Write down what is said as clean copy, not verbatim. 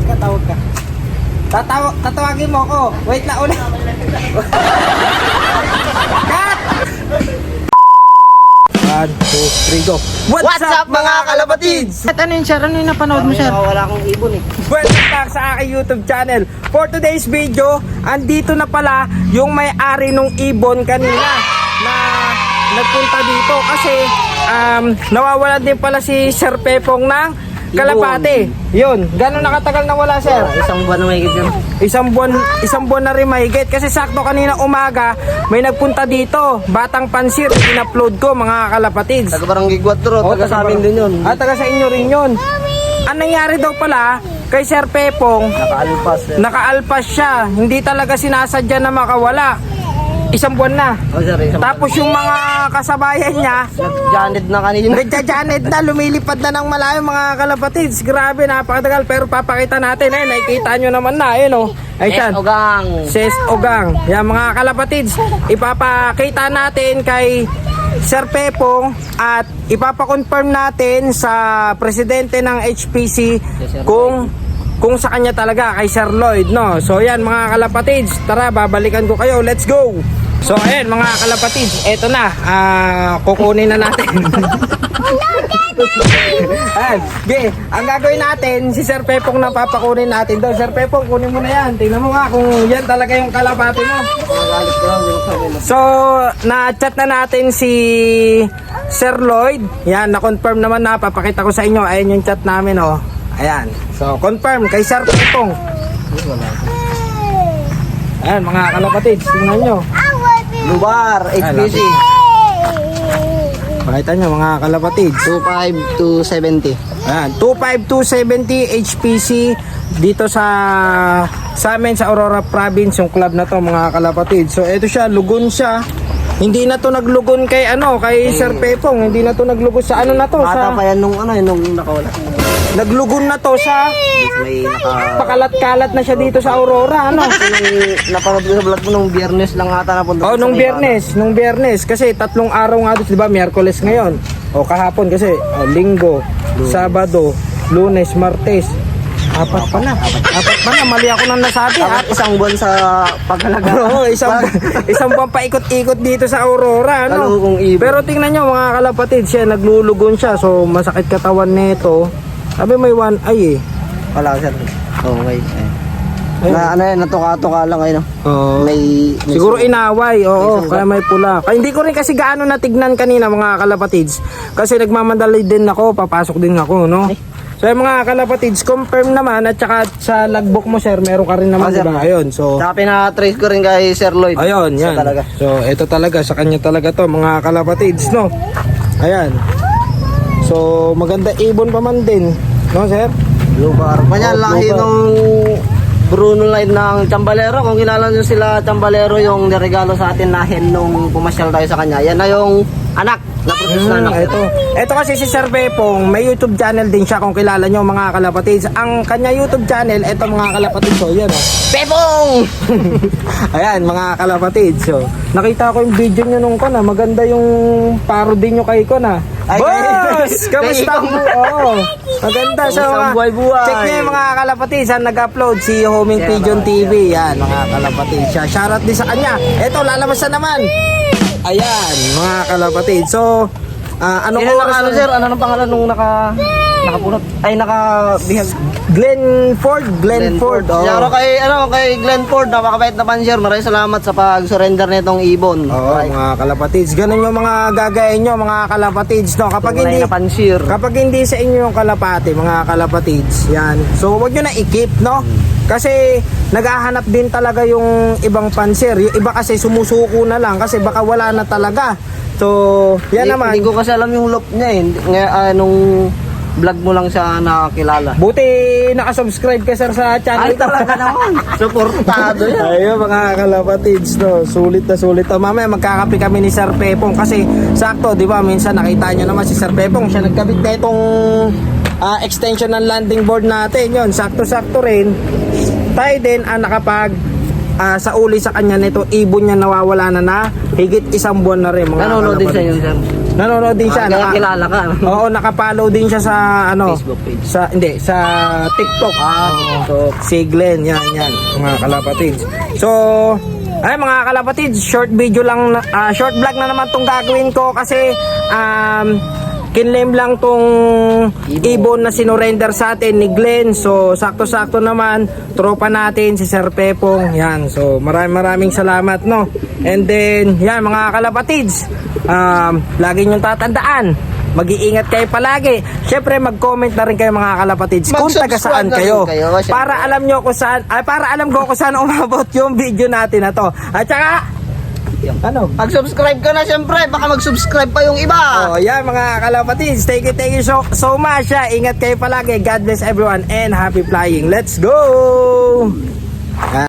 tawag ka. Tatawagin mo ako. Wait na ulit. Cut! 1, 2, 3, go. What's up mga kalapatids? At ano yun, sir? Ano yung napanood mo, sir? Wala akong ibon eh. Welcome back sa aking YouTube channel. For today's video, andito na pala yung may-ari nung ibon kanina na nagpunta dito kasi nawawalan din pala si Sir Pepong ng kalapate. Yun, gano'n nakatagal na wala, sir? Isang buwan na may yun. Isang buwan na rin mahigit kasi sakto kanina umaga may nagpunta dito, Batang Pansir, in-upload ko mga kalapatids. Taga Barangay 4, taga sa amin din yun. Taga sa inyo rin yun. Ang nangyari daw pala kay Sir Pepong, nakaalpas siya, hindi talaga sinasadya na makawala. Isang buwan na. Tapos yung mga kasabayan niya, nag-janed na kanina. nagja-janed na, lumilipad na ng malayo mga kalapatids. Grabe, napakatagal. Pero papakita natin, nakikita nyo naman na, Ay, Ses Ogang. Ses Ogang. Yan mga kalapatids, ipapakita natin kay Sir Pepong at ipapakonfirm natin sa presidente ng HPC kung sa kanya talaga, kay Sir Lloyd, no? So yan mga kalapatids, tara babalikan ko kayo, let's go. So ayan mga kalapatids, eto na, kukunin na natin. Ayan, ang gagawin natin, si Sir Pepong na papakunin natin doon. Sir Pepong, kunin mo na yan, tingnan mo nga kung yan talaga yung kalapati mo. So na-chat na natin si Sir Lloyd, yan, na-confirm naman na, papakita ko sa inyo, ayan yung chat namin, ayan, so confirm kay Sir Pepong. Ayan mga kalapatids, tingnan nyo. Lubar, HPC. Pakita nyo mga kalapatids. 25270. Ayan, 25270 HPC dito sa amin sa Aurora Province, yung club na to mga kalapatids. So ito siya, lugon siya. Hindi na to naglugon kay Sir Pepong. Hindi na to naglugon sa na to. Bata pa yan nung nakawala. Naglugon na to sa May pakalat-kalat na siya dito sa Aurora, napanood ko sa vlog mo nung Biyernes lang ata napunta. nung Biyernes kasi 3 araw nga doon, 'di ba? Miyerkules ngayon. O kahapon kasi Linggo, Sabado, Lunes, Martes. Apat pa na, mali ako nang nasabi. Isang buwan sa paghalaga. Oo, isang buwan paikot-ikot dito sa Aurora, Pero tingnan nyo mga kalapatid, siya naglulugon siya, so masakit katawan nito. Sabi may one eye Wala sir. Okay. Natuka-tuka lang kayo. May siguro inaway, kaya may pula. Kaya hindi ko rin kasi gaano natignan kanina mga kalapatids. Kasi nagmamandali din ako, papasok din ako, So yung mga kalapatids, confirm naman at saka sa logbook mo sir, meron ka rin naman diba? Ayun, so saka pina-trace ko rin kay Sir Lloyd. Ayun, yan. So ito talaga, sa kanya talaga to mga kalapatids, Ayan. So maganda ibon pa man din, sir? Lugar. Kanya lahi nung Bruno Line ng Chambalero. Kung kilala nyo sila, Chambalero yung niregalo sa atin na hen nung pumasyal tayo sa kanya. Yan na yung anak. Na-produce na anak. Ito kasi si Sir Pepong, may YouTube channel din siya kung kilala nyo mga kalapatids. Ang kanya YouTube channel, ito mga kalapatids, yan Pepong! Ayan mga kalapatids, nakita ko yung video nyo nung maganda yung parody nyo kay Boss! Kamusta mo? Maganda. So check nyo yung mga kalapatids, nag-upload si Homing Pigeon TV. Yan mga kalapatids siya. Shoutout din sa kanya. Ito, lalabas na naman. Ayan, mga kalapatid. So, anong oras sir? Ano nang pangalan nung nakapulot? Ay, nakabihag. Glenford. Kay Glenford, napakabait na pansir. Maraming salamat sa pag-surrender nitong ibon. Mga kalapatids. Ganun yung mga gagayin nyo, mga kalapatids, Kapag hindi sa inyo yung kalapati, mga kalapatids, yan. So, wag nyo na i-keep, Kasi naghahanap din talaga yung ibang pansir. Yung iba kasi sumusuko na lang kasi baka wala na talaga. So, yan naman. Hindi ko kasi alam yung loop niya nung vlog mo lang siya nakakilala. Buti nakasubscribe ka sir sa channel. Ay talaga naman. Supportado yan. Ayun mga kalapatids, Sulit na sulit. Mamaya magkakape kami ni Sir Pepong kasi sakto, di ba? Minsan nakita nyo naman si Sir Pepong, siya nagkabit na itong extension ng landing board natin. Yun, sakto-sakto rin. Tayo din nakapag sa uli sa kanya nito, ibon niya nawawala na higit 1 buwan na rin mga nanonood din sa inyo sir? Nanonood din siya. Kaya kilala ka. Oo, nakapollow din siya sa ano, Facebook page. sa TikTok. So, Si Glenn, yan, mga kalapatids. So, ay mga kalapatids, short video lang, short vlog na naman tong gagawin ko kasi kinlem lang tong ibon na sinurrender sa atin ni Glenn. So, sakto-sakto naman, tropa natin si Sir Pepong. Yan, so maraming salamat, no? And then, yan mga kalapatids, lagi niyong tatandaan, mag-iingat kayo palagi. Syempre mag-comment na rin kayo mga kalapatids kung taga saan Mag-subscribe na kayo. rin kayo, syempre. Para alam nyo kung saan, para alam ko kung saan umabot yung video natin na to. At saka, ano? mag-subscribe ka na syempre, baka mag-subscribe pa yung iba. Oh, yan mga kalapatids. Thank you so much. Ingat kayo palagi. God bless everyone and happy flying. Let's go!